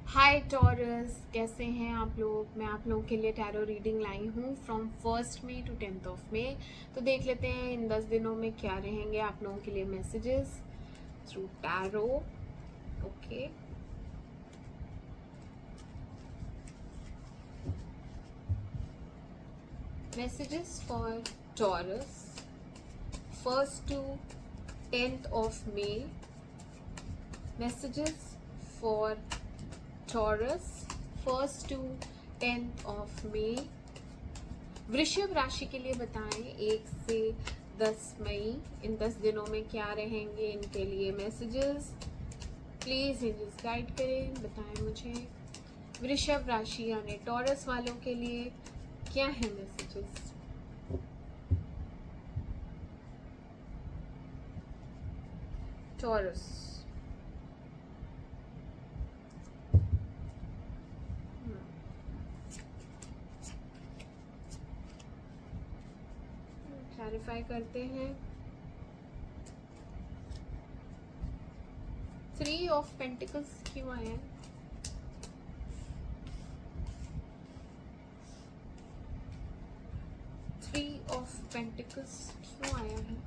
हाय taurus, कैसे हैं आप लोग। मैं आप लोगों के लिए टैरो रीडिंग लाई हूँ फ्रॉम 1 मई to 10 मई। तो देख लेते हैं इन 10 दिनों में क्या रहेंगे आप लोगों के लिए messages through tarot. Okay, messages for Taurus 1 to 10 May. Messages for Taurus 1 to 10 May. वृषभ राशि के लिए बताएं 1 से 10 मई, इन 10 दिनों में क्या रहेंगे इनके लिए मैसेजेस। प्लीज एंजल्स गाइड करें, बताएं मुझे वृषभ राशि यानी टॉरस वालों के लिए क्या है मैसेजेस। टॉरस, क्लैरिफाई करते हैं। 3 ऑफ पेंटिकल्स क्यों आया है? थ्री ऑफ पेंटिकल्स क्यों आया है?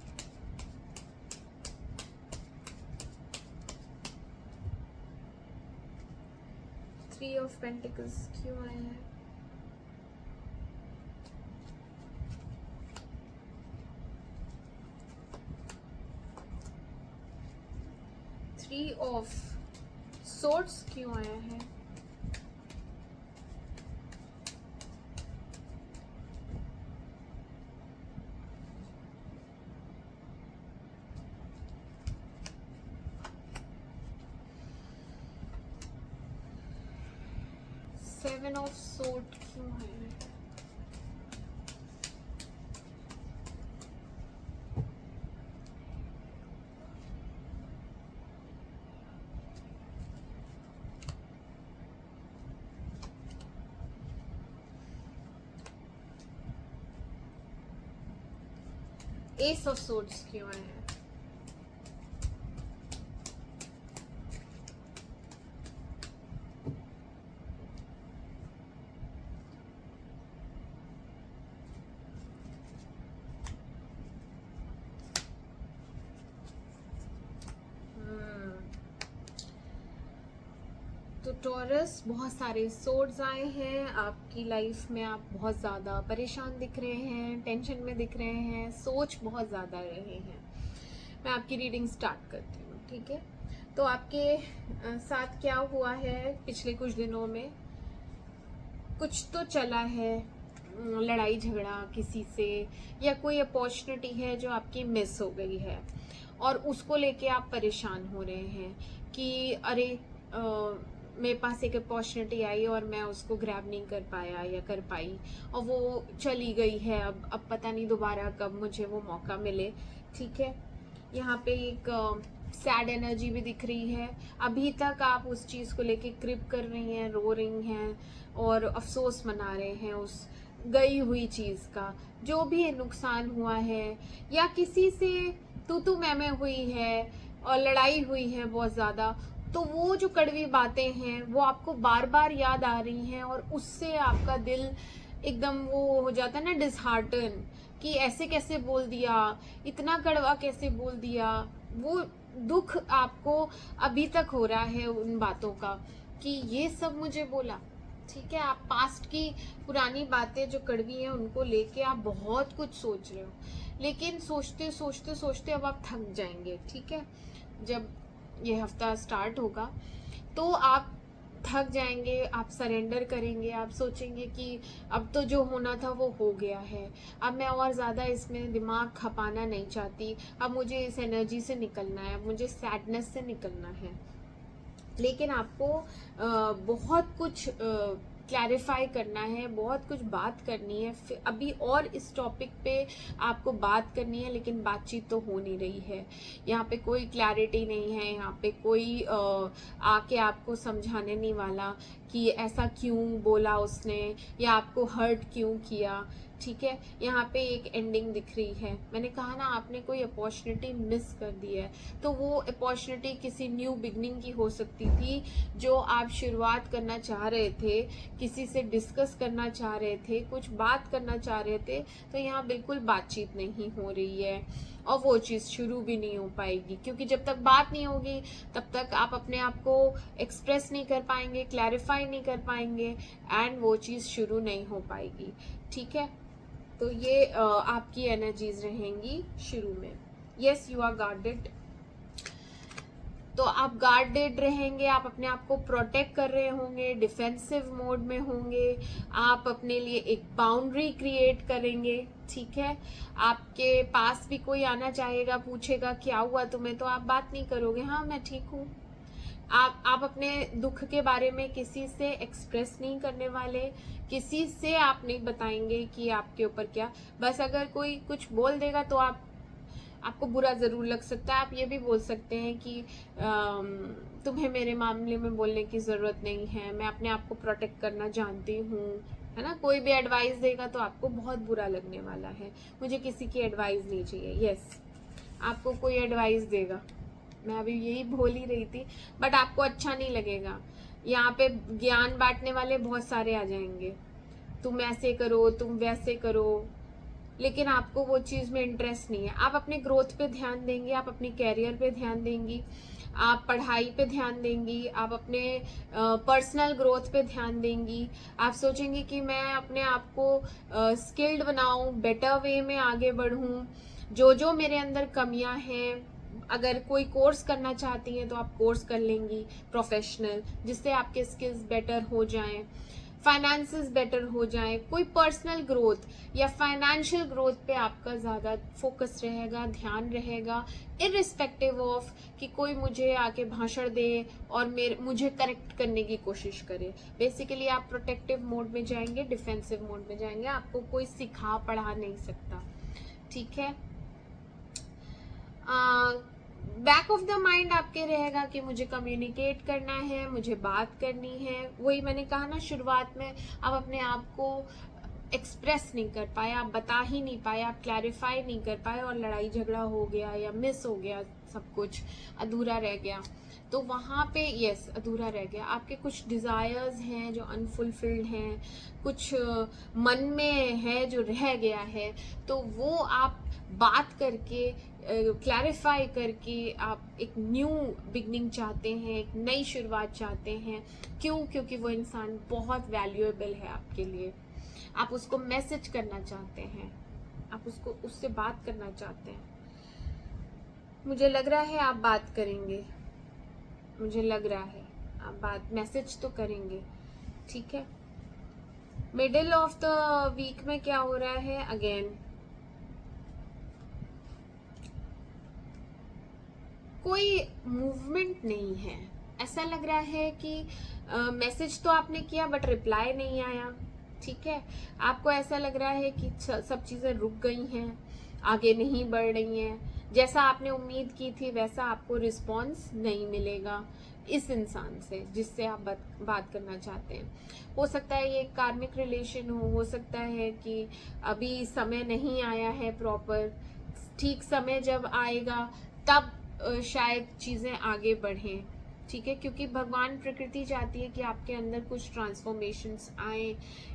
थ्री ऑफ पेंटिकल्स क्यों आया है? थ्री ऑफ सोर्ड्स क्यों आया है? सेवन ऑफ सोर्ड क्यों है? एस ऑफ सोर्ड्स क्यों आया है? तो टॉरस, बहुत सारे सोर्ड्स आए हैं आपकी लाइफ में। आप बहुत ज़्यादा परेशान दिख रहे हैं, टेंशन में दिख रहे हैं, सोच बहुत ज़्यादा रहे हैं। मैं आपकी रीडिंग स्टार्ट करती हूँ, ठीक है। तो आपके साथ क्या हुआ है पिछले कुछ दिनों में? कुछ तो चला है, लड़ाई झगड़ा किसी से, या कोई अपॉर्चुनिटी है जो आपकी मिस हो गई है और उसको लेके आप परेशान हो रहे हैं कि अरे मेरे पास एक अपॉर्चुनिटी आई और मैं उसको ग्रैब नहीं कर पाया या कर पाई और वो चली गई है। अब पता नहीं दोबारा कब मुझे वो मौका मिले, ठीक है। यहाँ पे एक सैड एनर्जी भी दिख रही है। अभी तक आप उस चीज़ को लेके क्रिप कर रही हैं, रो रही हैं और अफसोस मना रहे हैं उस गई हुई चीज़ का, जो भी नुकसान हुआ है या किसी से तू मैं हुई है और लड़ाई हुई है बहुत ज़्यादा। तो वो जो कड़वी बातें हैं वो आपको बार बार याद आ रही हैं और उससे आपका दिल एकदम वो हो जाता है ना, डिसहार्टन, कि ऐसे कैसे बोल दिया, इतना कड़वा कैसे बोल दिया। वो दुख आपको अभी तक हो रहा है उन बातों का कि ये सब मुझे बोला, ठीक है। आप पास्ट की पुरानी बातें जो कड़वी हैं उनको लेके आप बहुत कुछ सोच रहे हो, लेकिन सोचते सोचते सोचते अब आप थक जाएंगे, ठीक है। जब ये हफ्ता स्टार्ट होगा तो आप थक जाएंगे, आप सरेंडर करेंगे, आप सोचेंगे कि अब तो जो होना था वो हो गया है, अब मैं और ज़्यादा इसमें दिमाग खपाना नहीं चाहती, अब मुझे इस एनर्जी से निकलना है, अब मुझे सैडनेस से निकलना है। लेकिन आपको बहुत कुछ क्लैरिफाई करना है, बहुत कुछ बात करनी है अभी, और इस टॉपिक पे आपको बात करनी है, लेकिन बातचीत तो हो नहीं रही है। यहाँ पे कोई क्लैरिटी नहीं है, यहाँ पे कोई आके आपको समझाने नहीं वाला कि ऐसा क्यों बोला उसने या आपको हर्ट क्यों किया। ठीक है, यहाँ पे एक एंडिंग दिख रही है। मैंने कहा ना, आपने कोई अपॉर्चुनिटी मिस कर दी है, तो वो अपॉर्चुनिटी किसी न्यू बिगनिंग की हो सकती थी, जो आप शुरुआत करना चाह रहे थे, किसी से डिस्कस करना चाह रहे थे, कुछ बात करना चाह रहे थे, तो यहाँ बिल्कुल बातचीत नहीं हो रही है और वो चीज़ शुरू भी नहीं हो पाएगी, क्योंकि जब तक बात नहीं होगी तब तक आप अपने आप को एक्सप्रेस नहीं कर पाएंगे, क्लैरिफाई नहीं कर पाएंगे, एंड वो चीज़ शुरू नहीं हो पाएगी। ठीक है, तो ये आपकी एनर्जीज रहेंगी शुरू में। यस, यू आर गार्डेड, तो आप गार्डेड रहेंगे, आप अपने आप को प्रोटेक्ट कर रहे होंगे, डिफेंसिव मोड में होंगे, आप अपने लिए एक बाउंड्री क्रिएट करेंगे। ठीक है, आपके पास भी कोई आना चाहेगा, पूछेगा क्या हुआ तुम्हें, तो आप बात नहीं करोगे, हाँ मैं ठीक हूँ। आप अपने दुख के बारे में किसी से एक्सप्रेस नहीं करने वाले, किसी से आप नहीं बताएंगे कि आपके ऊपर क्या, बस अगर कोई कुछ बोल देगा तो आपको बुरा ज़रूर लग सकता है। आप ये भी बोल सकते हैं कि तुम्हें मेरे मामले में बोलने की ज़रूरत नहीं है, मैं अपने आप को प्रोटेक्ट करना जानती हूँ, है ना। कोई भी एडवाइस देगा तो आपको बहुत बुरा लगने वाला है, मुझे किसी की एडवाइस नहीं चाहिए। यस, आपको कोई एडवाइस देगा, मैं अभी यही बोल ही रही थी, बट आपको अच्छा नहीं लगेगा। यहाँ पे ज्ञान बांटने वाले बहुत सारे आ जाएंगे, तुम ऐसे करो, तुम वैसे करो, लेकिन आपको वो चीज़ में इंटरेस्ट नहीं है। आप अपने ग्रोथ पे ध्यान देंगे, आप अपने कैरियर पे ध्यान देंगी, आप पढ़ाई पे ध्यान देंगी, आप अपने पर्सनल ग्रोथ पे ध्यान देंगी। आप सोचेंगी कि मैं अपने आप को स्किल्ड बनाऊं, बेटर वे में आगे बढ़ूं, जो मेरे अंदर कमियां हैं, अगर कोई कोर्स करना चाहती हैं तो आप कोर्स कर लेंगी प्रोफेशनल, जिससे आपके स्किल्स बेटर हो जाएं, फाइनेंसेस बेटर हो जाए, कोई पर्सनल ग्रोथ या फाइनेंशियल ग्रोथ पे आपका ज़्यादा फोकस रहेगा, ध्यान रहेगा, इररिस्पेक्टिव ऑफ कि कोई मुझे आके भाषण दे और मुझे करेक्ट करने की कोशिश करे। बेसिकली आप प्रोटेक्टिव मोड में जाएंगे, डिफेंसिव मोड में जाएंगे, आपको कोई सिखा पढ़ा नहीं सकता। ठीक है, बैक ऑफ द माइंड आपके रहेगा कि मुझे कम्युनिकेट करना है, मुझे बात करनी है। वही मैंने कहा ना शुरुआत में, आप अपने आप को एक्सप्रेस नहीं कर पाए, आप बता ही नहीं पाए, आप क्लैरिफाई नहीं कर पाए और लड़ाई झगड़ा हो गया या मिस हो गया, सब कुछ अधूरा रह गया। तो वहाँ पे यस, अधूरा रह गया। आपके कुछ डिज़ायर्स हैं जो अनफुलफिल्ड हैं, कुछ मन में है जो रह गया है, तो वो आप बात करके क्लैरिफाई करके आप एक न्यू बिगनिंग चाहते हैं, एक नई शुरुआत चाहते हैं। क्यों? क्योंकि वो इंसान बहुत वैल्यूएबल है आपके लिए, आप उसको मैसेज करना चाहते हैं, आप उससे बात करना चाहते हैं। मुझे लग रहा है आप बात करेंगे, मुझे लग रहा है आप बात मैसेज तो करेंगे। ठीक है, मिडिल ऑफ द वीक में क्या हो रहा है, अगेन कोई मूवमेंट नहीं है। ऐसा लग रहा है कि मैसेज तो आपने किया बट रिप्लाई नहीं आया। ठीक है, आपको ऐसा लग रहा है कि सब चीज़ें रुक गई हैं, आगे नहीं बढ़ रही हैं, जैसा आपने उम्मीद की थी वैसा आपको रिस्पॉन्स नहीं मिलेगा इस इंसान से जिससे आप बात करना चाहते हैं। हो सकता है ये कार्मिक रिलेशन हो सकता है कि अभी समय नहीं आया है प्रॉपर, ठीक समय जब आएगा तब शायद चीज़ें आगे बढ़ें। ठीक है, क्योंकि भगवान प्रकृति चाहती है कि आपके अंदर कुछ ट्रांसफॉर्मेशंस आए,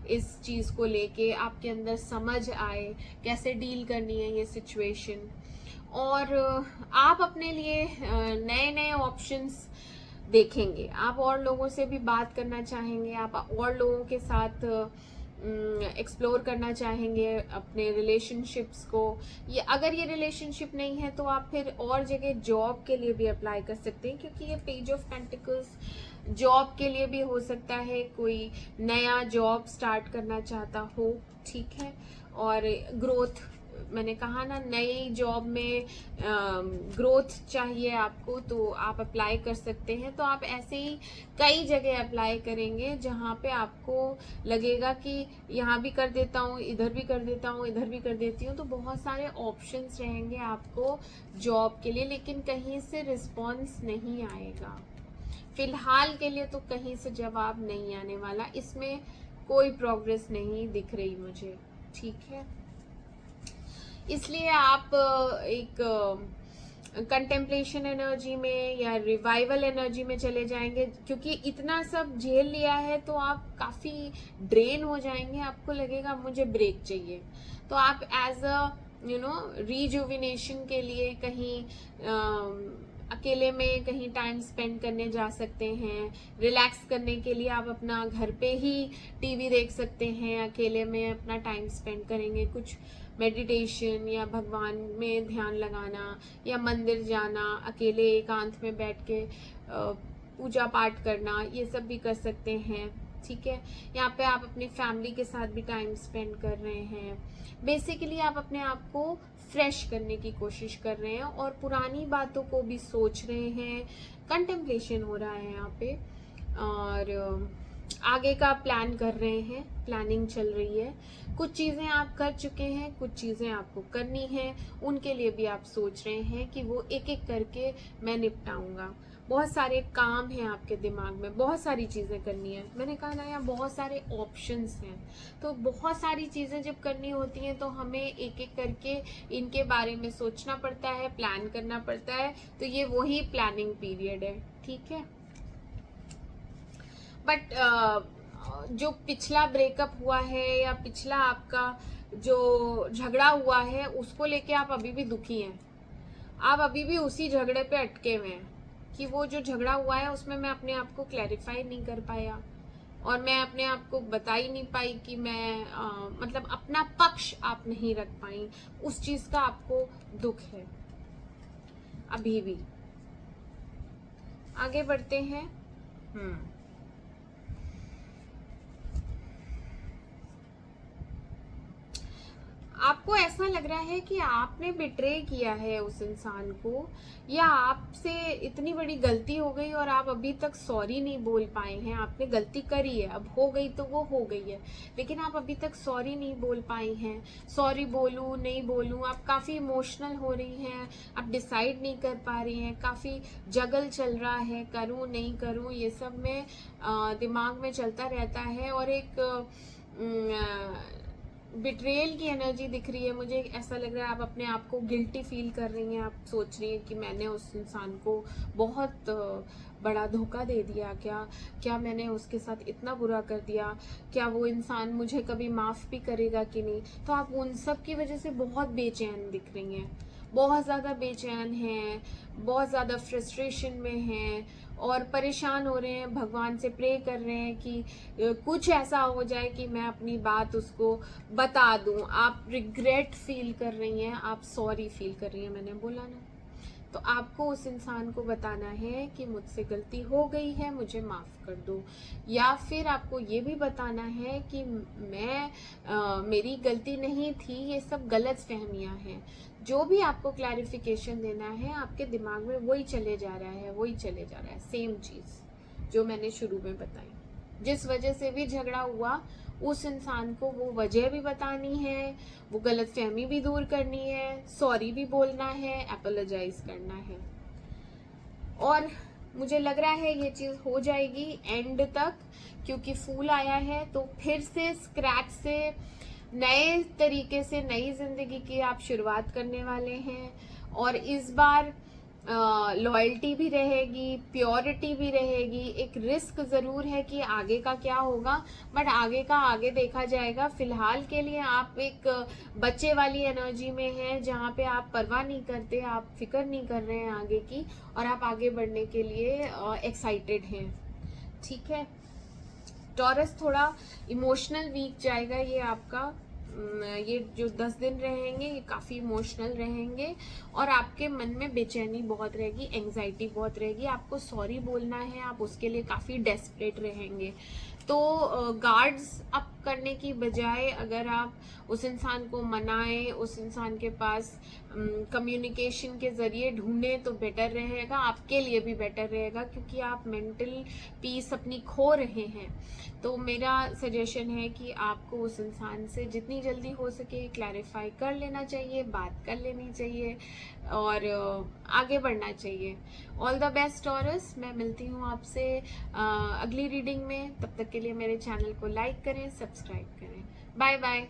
इस चीज़ को लेके आपके अंदर समझ आए कैसे डील करनी है ये सिचुएशन, और आप अपने लिए नए नए ऑप्शंस देखेंगे। आप और लोगों से भी बात करना चाहेंगे, आप और लोगों के साथ एक्सप्लोर करना चाहेंगे अपने रिलेशनशिप्स को। ये अगर ये रिलेशनशिप नहीं है तो आप फिर और जगह जॉब के लिए भी अप्लाई कर सकते हैं, क्योंकि ये पेज ऑफ पेंटिकल्स जॉब के लिए भी हो सकता है, कोई नया जॉब स्टार्ट करना चाहता हो। ठीक है, और ग्रोथ, मैंने कहा ना नई जॉब में ग्रोथ चाहिए आपको, तो आप अप्लाई कर सकते हैं। तो आप ऐसे ही कई जगह अप्लाई करेंगे जहाँ पे आपको लगेगा कि यहाँ भी कर देता हूँ, इधर भी कर देता हूँ, इधर भी कर देती हूँ, तो बहुत सारे ऑप्शंस रहेंगे आपको जॉब के लिए, लेकिन कहीं से रिस्पॉन्स नहीं आएगा फिलहाल के लिए। तो कहीं से जवाब नहीं आने वाला, इसमें कोई प्रोग्रेस नहीं दिख रही मुझे। ठीक है, इसलिए आप एक कंटेम्पलेशन एनर्जी में या रिवाइवल एनर्जी में चले जाएंगे, क्योंकि इतना सब झेल लिया है तो आप काफ़ी ड्रेन हो जाएंगे, आपको लगेगा मुझे ब्रेक चाहिए। तो आप एज अ रिजुविनेशन के लिए कहीं अकेले में कहीं टाइम स्पेंड करने जा सकते हैं। रिलैक्स करने के लिए आप अपना घर पे ही टीवी देख सकते हैं, अकेले में अपना टाइम स्पेंड करेंगे, कुछ मेडिटेशन या भगवान में ध्यान लगाना या मंदिर जाना, अकेले एकांत में बैठ के पूजा पाठ करना, ये सब भी कर सकते हैं। ठीक है, यहाँ पे आप अपनी फैमिली के साथ भी टाइम स्पेंड कर रहे हैं। बेसिकली आप अपने आप को फ्रेश करने की कोशिश कर रहे हैं और पुरानी बातों को भी सोच रहे हैं। कंटेम्पलेशन हो रहा है यहाँ पे और आगे का प्लान कर रहे हैं, प्लानिंग चल रही है। कुछ चीज़ें आप कर चुके हैं, कुछ चीज़ें आपको करनी है, उनके लिए भी आप सोच रहे हैं कि वो एक एक करके मैं निपटाऊंगा। बहुत सारे काम हैं आपके दिमाग में, बहुत सारी चीज़ें करनी है। मैंने कहा ना, यहाँ बहुत सारे ऑप्शंस हैं, तो बहुत सारी चीज़ें जब करनी होती हैं तो हमें एक एक करके इनके बारे में सोचना पड़ता है, प्लान करना पड़ता है। तो ये वही प्लानिंग पीरियड है। ठीक है, बट जो पिछला ब्रेकअप हुआ है या पिछला आपका जो झगड़ा हुआ है, उसको लेके आप अभी भी दुखी हैं। आप अभी भी उसी झगड़े पे अटके हुए हैं कि वो जो झगड़ा हुआ है उसमें मैं अपने आप को क्लैरिफाई नहीं कर पाया और मैं अपने आप को बता ही नहीं पाई कि मैं मतलब अपना पक्ष आप नहीं रख पाई। उस चीज का आपको दुख है अभी भी। आगे बढ़ते हैं। आपको ऐसा लग रहा है कि आपने बिट्रे किया है उस इंसान को, या आपसे इतनी बड़ी गलती हो गई और आप अभी तक सॉरी नहीं बोल पाए हैं। आपने गलती करी है, अब हो गई तो वो हो गई है, लेकिन आप अभी तक सॉरी नहीं बोल पाई हैं। सॉरी बोलूं नहीं बोलूं, आप काफ़ी इमोशनल हो रही हैं, आप डिसाइड नहीं कर पा रही हैं, काफ़ी जगल चल रहा है, करूं नहीं करूं, ये सब में दिमाग में चलता रहता है। और एक बिट्रेयल की एनर्जी दिख रही है मुझे। ऐसा लग रहा है आप अपने आप को गिल्टी फील कर रही हैं। आप सोच रही हैं कि मैंने उस इंसान को बहुत बड़ा धोखा दे दिया, क्या मैंने उसके साथ इतना बुरा कर दिया, क्या वो इंसान मुझे कभी माफ़ भी करेगा कि नहीं। तो आप उन सब की वजह से बहुत बेचैन दिख रही हैं, बहुत ज़्यादा बेचैन हैं, बहुत ज़्यादा फ्रस्ट्रेशन में हैं और परेशान हो रहे हैं। भगवान से प्रे कर रहे हैं कि कुछ ऐसा हो जाए कि मैं अपनी बात उसको बता दूं। आप रिग्रेट फील कर रही हैं, आप सॉरी फील कर रही हैं, मैंने बोला ना। तो आपको उस इंसान को बताना है कि मुझसे गलती हो गई है, मुझे माफ़ कर दो। या फिर आपको ये भी बताना है कि मेरी गलती नहीं थी, ये सब गलत फहमियाँ हैं। जो भी आपको क्लैरिफिकेशन देना है, आपके दिमाग में वही चले जा रहा है, वही चले जा रहा है, सेम चीज़ जो मैंने शुरू में बताई। जिस वजह से भी झगड़ा हुआ, उस इंसान को वो वजह भी बतानी है, वो गलतफहमी भी दूर करनी है, सॉरी भी बोलना है, अपोलोजाइज करना है। और मुझे लग रहा है ये चीज़ हो जाएगी एंड तक, क्योंकि फूल आया है। तो फिर से स्क्रैच से नए तरीके से नई जिंदगी की आप शुरुआत करने वाले हैं। और इस बार लॉयल्टी भी रहेगी, प्योरिटी भी रहेगी। एक रिस्क ज़रूर है कि आगे का क्या होगा, बट आगे का आगे देखा जाएगा। फिलहाल के लिए आप एक बच्चे वाली एनर्जी में हैं, जहाँ पे आप परवाह नहीं करते, आप फिक्र नहीं कर रहे हैं आगे की, और आप आगे बढ़ने के लिए एक्साइटेड हैं। ठीक है, टॉरस थोड़ा इमोशनल वीक जाएगा ये आपका। ये जो 10 दिन रहेंगे ये काफ़ी इमोशनल रहेंगे और आपके मन में बेचैनी बहुत रहेगी, एंग्जाइटी बहुत रहेगी। आपको सॉरी बोलना है, आप उसके लिए काफ़ी डेस्परेट रहेंगे। तो गार्ड्स अप करने की बजाय अगर आप उस इंसान को मनाएं, उस इंसान के पास कम्युनिकेशन के ज़रिए ढूंढें, तो बेटर रहेगा, आपके लिए भी बेटर रहेगा, क्योंकि आप मेंटल पीस अपनी खो रहे हैं। तो मेरा सजेशन है कि आपको उस इंसान से जितनी जल्दी हो सके क्लैरिफाई कर लेना चाहिए, बात कर लेनी चाहिए और आगे बढ़ना चाहिए। All the best taurus. मैं मिलती हूँ आपसे अगली रीडिंग में। तब तक के लिए मेरे चैनल को लाइक करें, सब्सक्राइब करें। Bye bye.